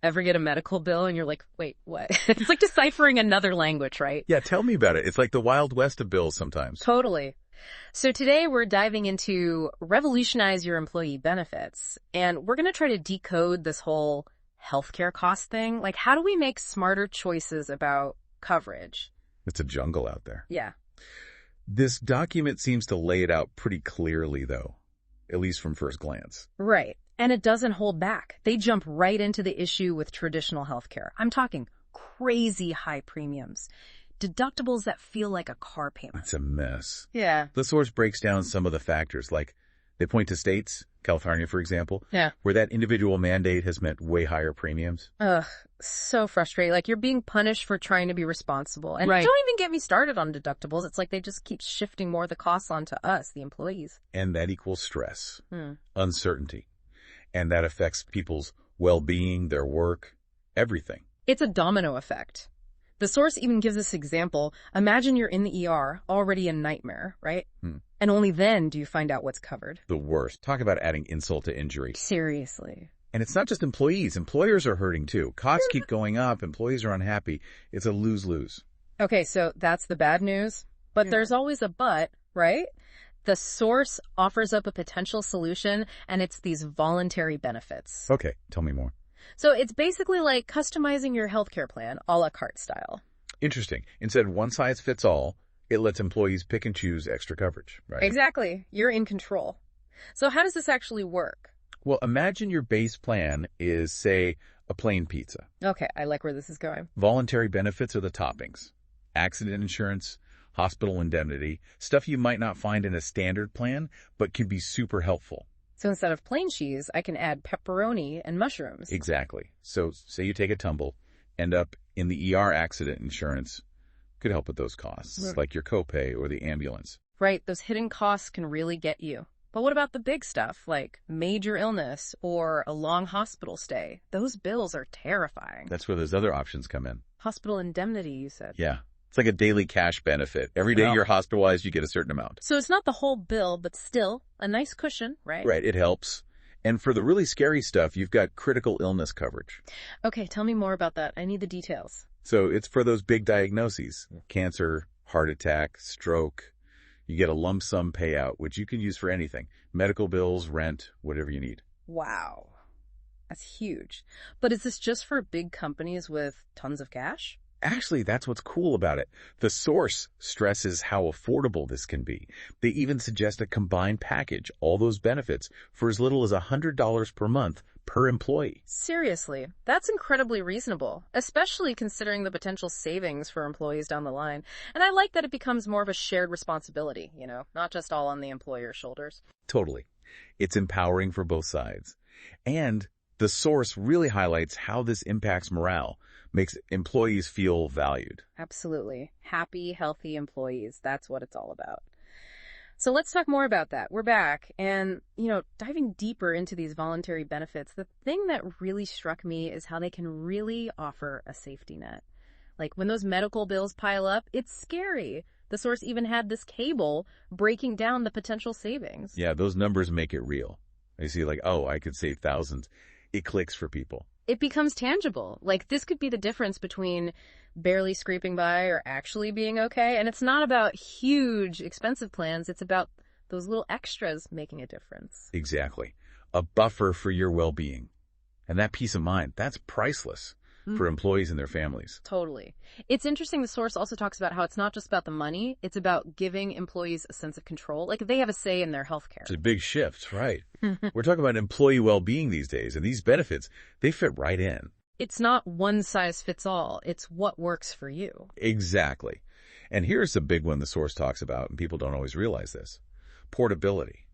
Ever get a medical bill and you're like, wait, what? It's like deciphering another language, right? Yeah, tell me about it. It's like the Wild West of bills sometimes. Totally. So today we're diving into revolutionize your employee benefits. And we're going to try to decode this whole healthcare cost thing. Like, how do we make smarter choices about coverage? It's a jungle out there. Yeah. This document seems to lay it out pretty clearly, though, at least from first glance. Right. And it doesn't hold back. They jump right into the issue with traditional healthcare. I'm talking crazy high premiums, deductibles that feel like a car payment. It's a mess. Yeah. The source breaks down some of the factors, like they point to states, California, for example, where that individual mandate has meant way higher premiums. Ugh, so frustrating. Like, you're being punished for trying to be responsible. And Right. don't even get me started on deductibles. It's like they just keep shifting more of the costs onto us, the employees. And that equals stress, uncertainty. And that affects people's well-being, their work, everything. It's a domino effect. The source even gives this example. Imagine you're in the ER, already a nightmare, right? And only then do you find out what's covered. The worst. Talk about adding insult to injury. Seriously. And it's not just employees. Employers are hurting too. Costs keep going up. Employees are unhappy. It's a lose-lose. Okay, so that's the bad news. But there's always a but, right? The source offers up a potential solution, and it's these voluntary benefits. Okay, tell me more. So it's basically like customizing your healthcare plan a la carte style. Interesting. Instead of one size fits all, it lets employees pick and choose extra coverage, right? Exactly. You're in control. So how does this actually work? Well, imagine your base plan is, say, a plain pizza. Okay, I like where this is going. Voluntary benefits are the toppings. Accident insurance, hospital indemnity, stuff you might not find in a standard plan, but can be super helpful. So instead of plain cheese, I can add pepperoni and mushrooms. Exactly. So say you take a tumble, end up in the ER accident insurance, could help with those costs, like your copay or the ambulance. Right, those hidden costs can really get you. But what about the big stuff, like major illness or a long hospital stay? Those bills are terrifying. That's where those other options come in. Hospital indemnity, you said. Yeah. It's like a daily cash benefit. Every day you're hospitalized, you get a certain amount. So it's not the whole bill, but still a nice cushion, right? Right, it helps. And for the really scary stuff, you've got critical illness coverage. Okay, tell me more about that. I need the details. So it's for those big diagnoses, cancer, heart attack, stroke. You get a lump sum payout, which you can use for anything. Medical bills, rent, whatever you need. Wow. That's huge. But is this just for big companies with tons of cash? Actually, that's what's cool about it. The source stresses how affordable this can be. They even suggest a combined package, all those benefits, for as little as $100 per month per employee. Seriously, that's incredibly reasonable, especially considering the potential savings for employees down the line. And I like that it becomes more of a shared responsibility, not just all on the employer's shoulders. Totally. It's empowering for both sides. And the source really highlights how this impacts morale, makes employees feel valued. Absolutely. Happy, healthy employees. That's what it's all about. So let's talk more about that. We're back. And, diving deeper into these voluntary benefits, the thing that really struck me is how they can really offer a safety net. Like when those medical bills pile up, it's scary. The source even had this table breaking down the potential savings. Yeah, those numbers make it real. I see I could save thousands. It clicks for people. It becomes tangible. Like, this could be the difference between barely scraping by or actually being okay. And it's not about huge, expensive plans. It's about those little extras making a difference. Exactly. A buffer for your well-being. And that peace of mind, that's priceless for employees and their families. Totally. It's interesting the source also talks about how it's not just about the money, it's about giving employees a sense of control. Like, they have a say in their healthcare. It's a big shift, right? We're talking about employee well-being these days, and these benefits, they fit right in. It's not one size fits all. It's what works for you. Exactly. And here's the big one the source talks about, and people don't always realize this. Portability.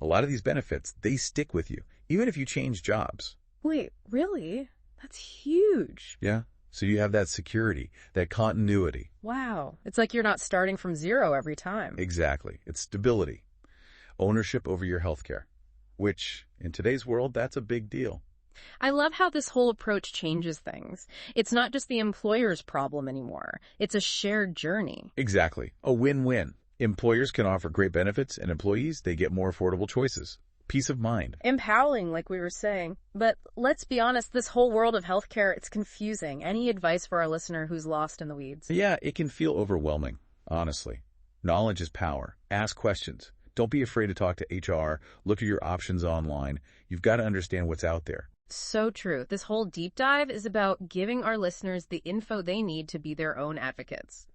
A lot of these benefits, they stick with you, even if you change jobs. Wait, really? That's huge. Yeah. So you have that security, that continuity. Wow. It's like you're not starting from zero every time. Exactly. It's stability. Ownership over your healthcare, which in today's world, that's a big deal. I love how this whole approach changes things. It's not just the employer's problem anymore. It's a shared journey. Exactly. A win-win. Employers can offer great benefits, and employees, they get more affordable choices. Peace of mind. Empowering, like we were saying. But let's be honest, this whole world of healthcare, it's confusing. Any advice for our listener who's lost in the weeds? Yeah, it can feel overwhelming, honestly. Knowledge is power. Ask questions. Don't be afraid to talk to HR. Look at your options online. You've got to understand what's out there. So true. This whole deep dive is about giving our listeners the info they need to be their own advocates.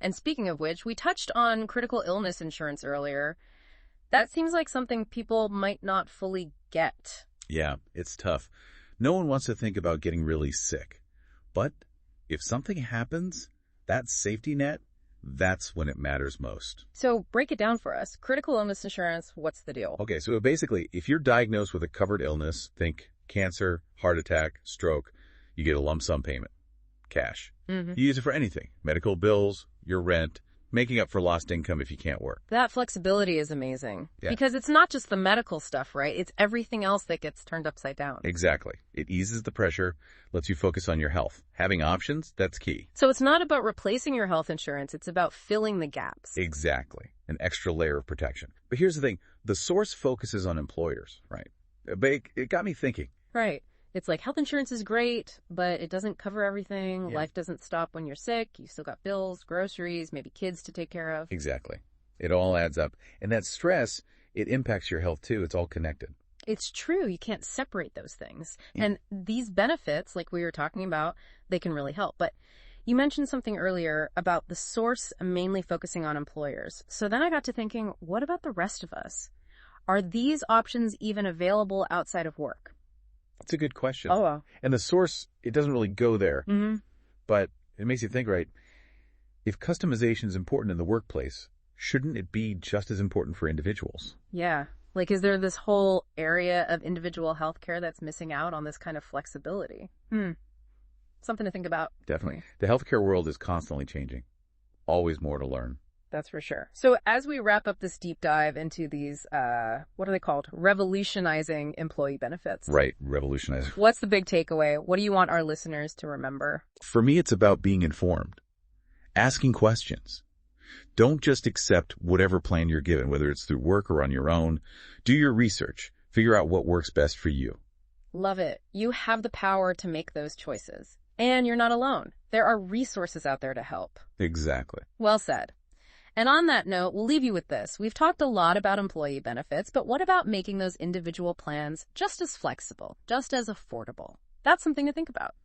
And speaking of which, we touched on critical illness insurance earlier. That seems like something people might not fully get. Yeah, it's tough. No one wants to think about getting really sick. But if something happens, that safety net, that's when it matters most. So break it down for us. Critical illness insurance, what's the deal? Okay, so basically, if you're diagnosed with a covered illness, think cancer, heart attack, stroke, you get a lump sum payment. Cash. You use it for anything. Medical bills, your rent, making up for lost income if you can't work. That flexibility is amazing. Yeah. Because it's not just the medical stuff, right? It's everything else that gets turned upside down. Exactly. It eases the pressure, lets you focus on your health. Having options, that's key. So it's not about replacing your health insurance. It's about filling the gaps. Exactly. An extra layer of protection. But here's the thing. The source focuses on employers, right? But it got me thinking. Right. It's like health insurance is great, but it doesn't cover everything. Yeah. Life doesn't stop when you're sick. You still got bills, groceries, maybe kids to take care of. Exactly. It all adds up. And that stress, it impacts your health too. It's all connected. It's true. You can't separate those things. And these benefits, like we were talking about, they can really help. But you mentioned something earlier about the source mainly focusing on employers. So then I got to thinking, what about the rest of us? Are these options even available outside of work? That's a good question. Oh, wow. And the source, it doesn't really go there. Mm-hmm. But it makes you think, right? If customization is important in the workplace, shouldn't it be just as important for individuals? Yeah. Like, is there this whole area of individual healthcare that's missing out on this kind of flexibility? Something to think about. Definitely. The healthcare world is constantly changing. Always more to learn. That's for sure. So as we wrap up this deep dive into these, what are they called? Revolutionizing employee benefits. Right. Revolutionize. What's the big takeaway? What do you want our listeners to remember? For me, it's about being informed. Asking questions. Don't just accept whatever plan you're given, whether it's through work or on your own. Do your research. Figure out what works best for you. Love it. You have the power to make those choices. And you're not alone. There are resources out there to help. Exactly. Well said. And on that note, we'll leave you with this. We've talked a lot about employee benefits, but what about making those individual plans just as flexible, just as affordable? That's something to think about.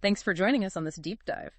Thanks for joining us on this deep dive.